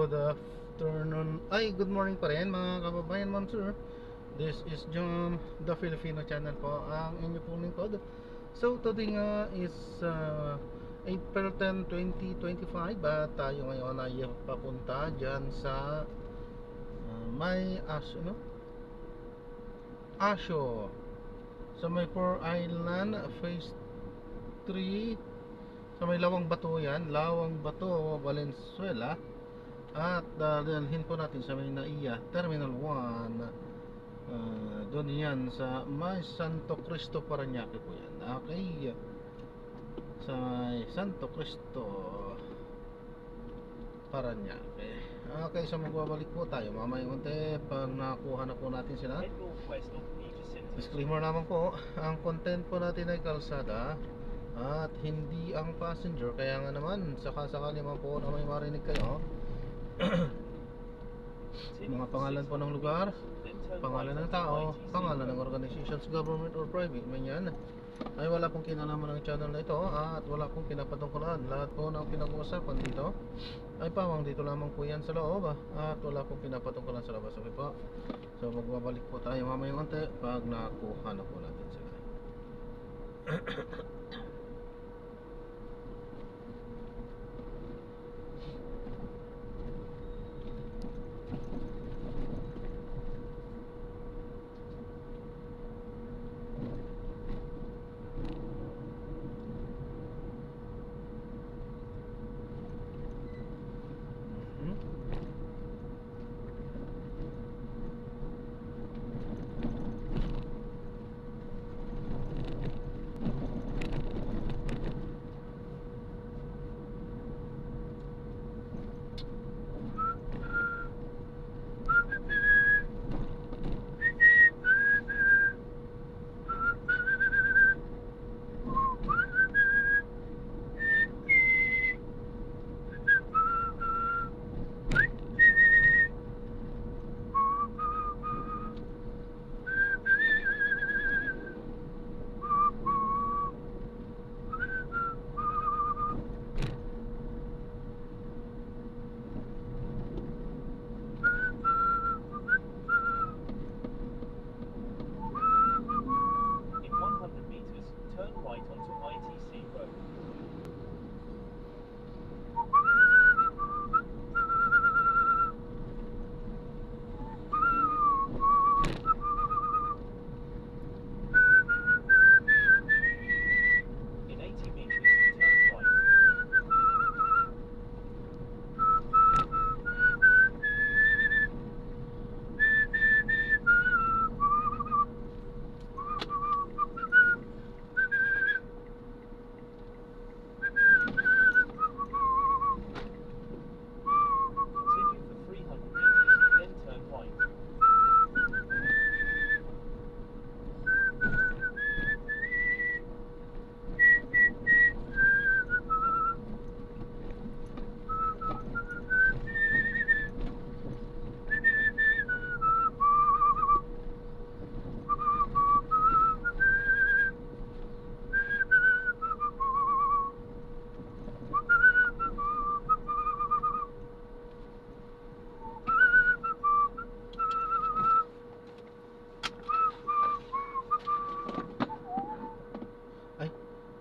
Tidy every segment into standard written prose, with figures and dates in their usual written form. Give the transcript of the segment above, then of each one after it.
Good afternoon. Ay, good morning pa rin mga kababayan, ma'am sir. This is John, the Filipino channel po, ang inyo pong lingkod. So, today nga is April 10, 2025 at tayo ngayon ay papunta dyan sa may Asyo, no? Asyo. Sa may Four Island Phase 3. Sa may Lawang Bato yan, Lawang Bato, Valenzuela. At dalhin po natin sa may NAIA Terminal 1. Doon yan sa may Santo Cristo, Parañaque po yan. Okay, sa may Santo Cristo, Parañaque. Okay, so magbabalik po tayo mamaya unti pag nakuha na po natin sila. Disclaimer naman po, ang content po natin ay kalsada at hindi ang passenger. Kaya nga naman, sakasakali man po na may marinig kayo mga pangalan po ng lugar, pangalan ng tao, pangalan ng organizations, government or private man yan, ay wala pong kinalaman ng channel na ito at wala pong pinapatungkulan. Lahat po ng pinag-uusapan dito ay pawang dito lamang po yan sa loob at wala pong pinapatungkulan sa labas. Okay po, so magbabalik po tayo mamaya konti pag nakuha na po natin sila.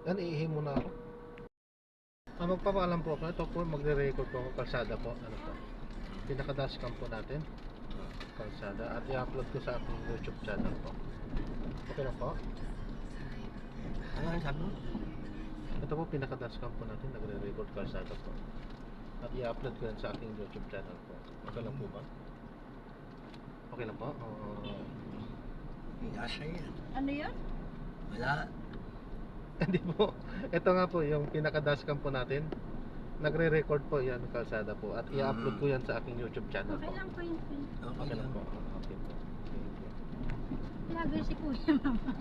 Yan, iihi muna ako. Magpapaalam po ako. Ito po, magre-record po ako. Kalsada po. Ano po? Pinaka-dashcam po natin. Kalsada. At i-upload ko sa aking YouTube channel po. Okay na po? Ano ang sabi mo? Ito po, pinaka-dashcam po natin. Nagre-record kalsada po. At i-upload ko yan sa aking YouTube channel po. Okay lang po ba? Okay lang po? Nasa yan. Ano yan? Wala. Hindi po. Ito nga po, yung pinaka-dashcam po natin. Nagre-record po yan, kalsada po. At i-upload ko yan sa aking YouTube channel Okay po. lang po yun. Okay lang po. Okay po. Thank you. Lagi si Kuya Mama.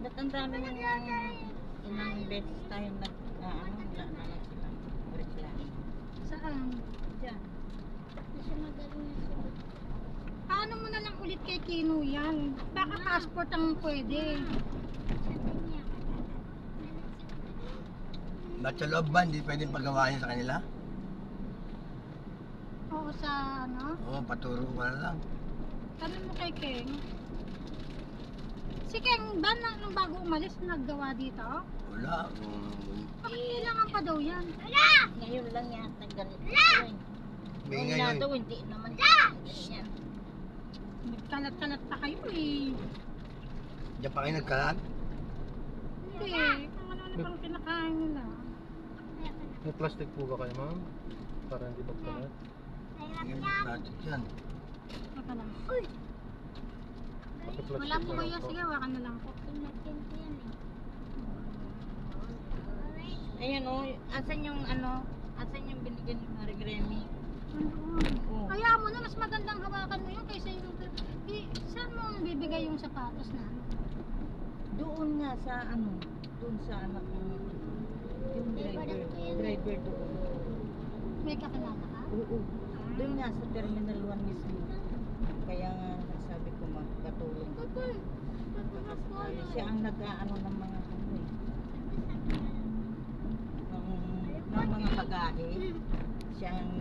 Ba't ang dami ng ilang beses tayo wala naman silang reklamo. Saan? Diyan. Kasi magaling na siya. Paano mo na lang ulit kay Kino yan? Baka passport ang pwede. Ba't sa loob ba, hindi pwedeng pagawa niya sa kanila? Oo, sa ano? Oo, paturo ka na lang. Tanong mo kay Keng. Si Keng ba nung bago umalis naggawa dito? Wala. Bakit kailangan pa daw yan? Ngayon lang yata ganito yun. May Noon na ngayon. daw, hindi naman ganyan. Nagkalat-kalat pa kayo eh. Diyan pa kayo nagkalat? Hindi, kung ano na pang kinakain nila. May plastic po ba kayo, ma'am? Para hindi magkalat. Yung plastic yan. Baka lang. May plastic Wala po na lang kayo, sige, wakan na lang po. Ayan o, asan yung ano, asan yung binigyan ni Marie Grammy? Andun. Oo. Kaya mo na, mas magandang hawakan mo yun kaysa yung... Saan mo bibigay yung sapatos na? Doon nga sa ano, doon sa anak mo. Yung driver doon. May kakilala ka? Oo. Doon nga sa Terminal 1 mismo. Kaya nga nagsabi ko magkatulong. Kakasakali. Siya ang nag-aano ng mga ano eh. Ng mga pagahe. Siya ang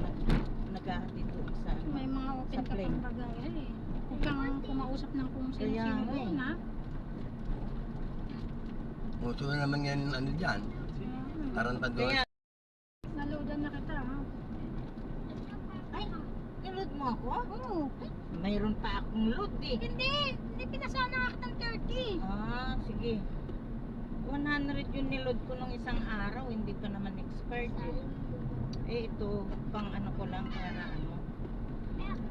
nag-ahatid doon sa ano. May mga open Sa ka plane. pang bagay eh. Huwag kang kumausap ng kung Kaya sino-sino nga eh. doon ha. Muso na naman yan ano dyan. Tarantador. Kaya, Naloadan na kita ha. ay, niload mo ako? Oo. Mayroon pa akong load eh. Hindi pinasana ka kitang 30. Ah, sige. 100 yung niload ko nung isang araw, hindi pa naman expired eh. Eh ito, pang ano ko lang para ano.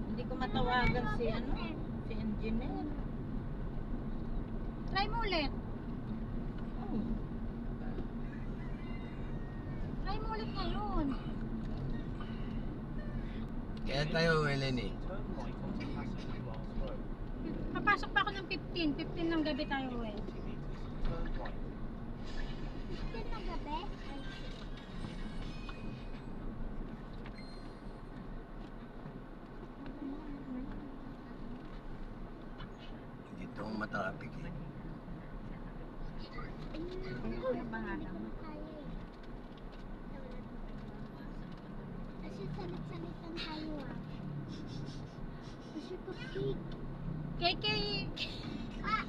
Hindi ko matawagan si ano, si engineer. Try mo ulit. Oh, Try mo ulit ngayon. Kaya tayo, Eleni. Papasok pa ako ng 15. 15 ng gabi tayo eh. 15 ng gabi? Dito ang matraffic eh. Ano pangalan mo? Kasi salit-salitan tayo ah. Kasi kapig.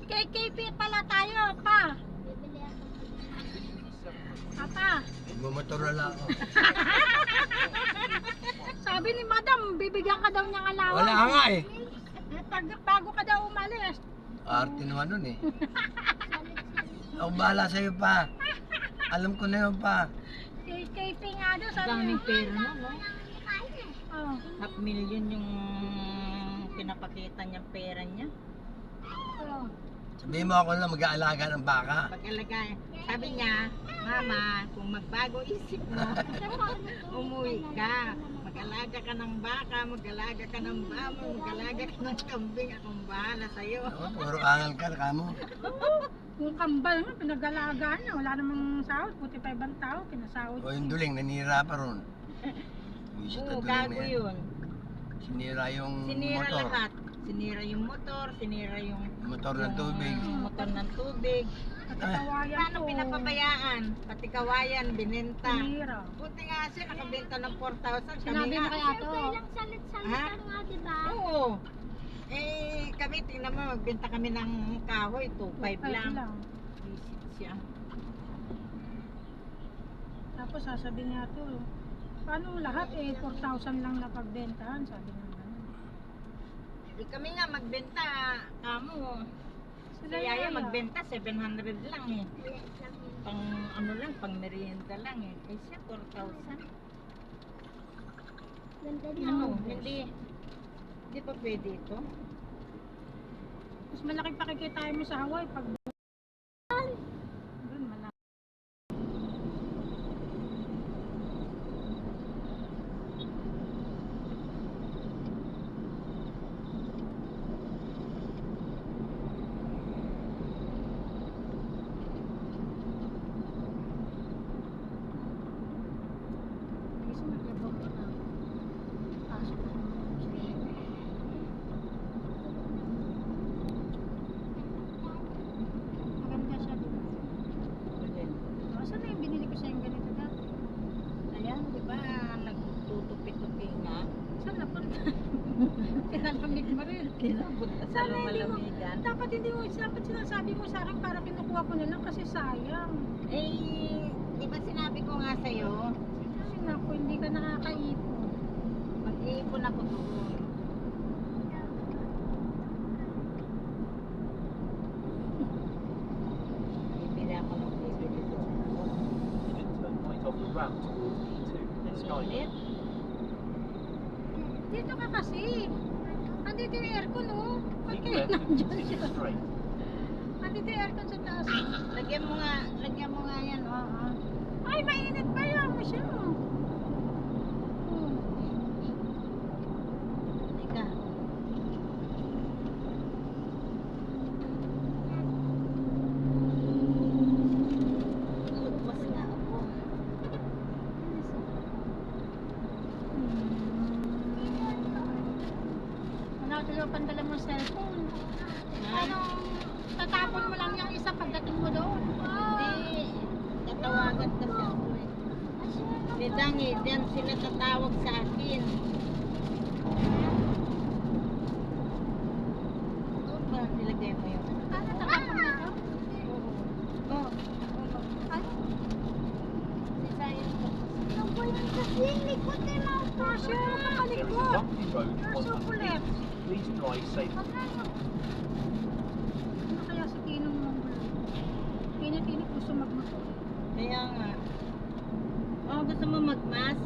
KKP pala tayo, pa. Bibili ako Papa. Magmamotor na lang ako. Sabi ni Madam, bibigyan ka daw niyang allowance. Wala nga eh. Bago ka daw umalis. Arte naman nun eh. Ako bahala sa'yo pa. Alam ko na yun pa. KKP nga daw, ang sabi daming pera mo, no? Oh. 500,000 yung pinapakita niyang pera niya. Oh. Sabihin mo ako lang mag-aalaga ng baka. Pag-alagay, sabi niya, Mama, kung magbago isip mo, umuwi ka. Mag-alaga ka ng baka, mag-alaga ka ng baboy, mag-alaga ka ng kambing. Akong bahala sa'yo. Ako, puro angal ka na kamo. Yung kambal mo, pinag-alagaan niya. Wala namang sahod. Puti pa ibang tao, pinasahod. O yung duling, nanira pa ron. Wisit na Oo, duling gago na yan. yun. Sinira yung Sinira motor. lahat. Sinira yung motor, sinira yung Motor ng tubig. motor ng tubig. Pati kawayan Paano ko. pinapabayaan? Pati kawayan, binenta. Sinira. Buti nga siya, nakabenta ng 4,000. Sinabi mo kay Ato. Ilang salit-salitan nga, di ba? Oo. Eh, kami, tingnan mo, magbenta kami ng kahoy, 2,500 lang. Visit siya. Tapos sasabihin niya to, paano lahat eh, 4,000 lang na pagbentahan, sabi niya. Eh, kami nga magbenta, kamo. Si Sila Yaya Yaya. magbenta, 700 lang eh. Liit lang yun. Pang ano lang, pang merienda lang eh. Eh siya, 4,000. Ganda niya. Ano, hindi pa pwede ito? Mas malaki pakikitain mo sa Hawaii pag doon malaki. Gusto mo maglabog ka na. Pasok ka na. Kinalamig mo rin. Kinabot ka sa Sana hindi mo, malamigan. dapat hindi mo, dapat sinasabi mo sa akin para kinukuha ko na lang kasi sayang. Eh, di ba sinabi ko nga sa'yo, Kasi naku, hindi ka nakakaipon. mag-iipon ako doon. Bibili ako ng bibili doon. Turn right off the ramp towards E2. Skyline. Dito ka kasi. Andito yung aircon, oh. Ba't Keep kayo left and nandiyan continue siya? straight. Andito yung aircon sa taas. Lagyan mo nga yan, oo. Ay, mainit pa yan. Masya mo. Oh. Teka. Lagpas nga ako. Ano, tuloy pandala mo cellphone. Ha? Anong, tatapon mo lang yung isa pagdating mo doon. Hindi. Tatawagan kasi ako eh. Ni Dangi, diyan sila tatawag sa akin. Doon ba nilagay mo yun? Ano, tatapon mo ito? Oo. Ano? Si Sayan ko. Ang kulit kasi, likod na yung mga Masya, There is a kapalikot. bumpy road You're so 100 kulit. metres. Please drive safely. Ano kaya si Kinong Mongol? Init-init gusto magmotor. Kaya nga. Oh, gusto mo magmask?